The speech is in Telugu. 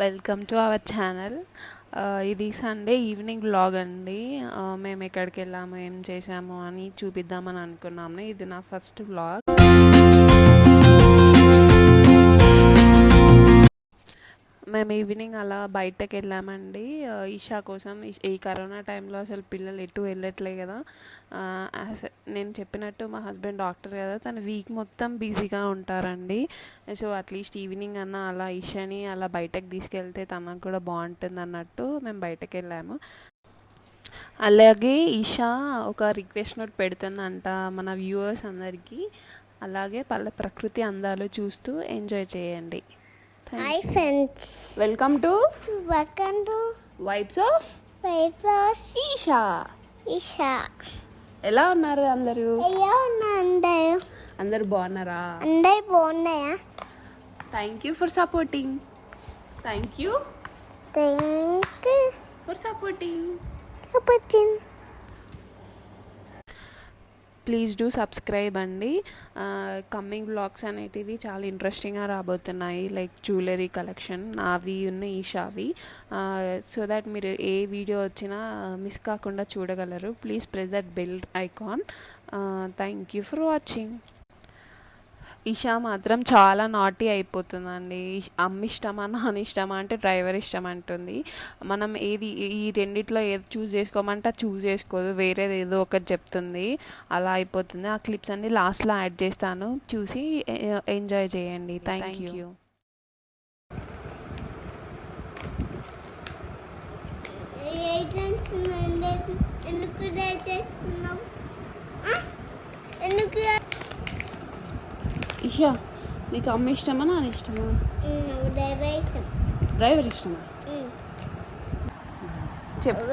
Welcome to our channel. ఇది సండే ఈవినింగ్ వ్లాగ్ అండి. మేము ఎక్కడికి వెళ్ళాము, ఏం చేసాము అని చూపిద్దామని అనుకున్నాము. ఇది నా ఫస్ట్ వ్లాగ్. మేము ఈవినింగ్ అలా బయటకు వెళ్ళామండి ఈషా కోసం. ఈ కరోనా టైంలో అసలు పిల్లలు ఎటు వెళ్ళట్లే కదా. నేను చెప్పినట్టు మా హస్బెండ్ డాక్టర్ కదా, తను వీక్ మొత్తం బిజీగా ఉంటారండి. సో అట్లీస్ట్ ఈవినింగ్ అన్న అలా ఈషాని అలా బయటకు తీసుకెళ్తే తనకు కూడా బాగుంటుంది అన్నట్టు మేము బయటకు వెళ్ళాము. అలాగే ఈషా ఒక రిక్వెస్ట్ నోట్ పెడుతుందంట మన వ్యూవర్స్ అందరికీ. అలాగే ప్రకృతి అందాలు చూస్తూ ఎంజాయ్ చేయండి. Hi friends. Welcome to Vibes of Isha. Isha. ఎలా ఉన్నారు అందరూ? ఎలా ఉన్నారు అందరూ బాగున్నారా? అందరూ బాగున్నాయా? Thank you for supporting. Thank you for supporting. Please do subscribe అండి. కమ్మింగ్ వ్లాగ్స్ అనేటివి చాలా ఇంట్రెస్టింగ్గా రాబోతున్నాయి. లైక్ జ్యువెలరీ కలెక్షన్ నావి ఉన్న ఈషావి. సో దట్ మీరు ఏ వీడియో వచ్చినా మిస్ కాకుండా చూడగలరు. Please press that bell icon. Thank you for watching. Isha మాత్రం చాలా నాటీ అయిపోతుందండి. అమ్మ ఇష్టమా నాన్న ఇష్టమా అంటే డ్రైవర్ ఇష్టం అంటుంది. మనం ఏది ఈ రెండిట్లో ఏది చూస్ చేసుకోమంటే చూస్ చేసుకోదు, వేరేది ఏదో ఒకటి చెప్తుంది. అలా అయిపోతుంది. ఆ క్లిప్స్ అన్ని లాస్ట్లో యాడ్ చేస్తాను, చూసి ఎంజాయ్ చేయండి. Thank you. ఈషా, నీకు అమ్మ ఇష్టమా నాన్న ఇష్టమా? డ్రైవర్ ఇష్టమా? చెప్పు.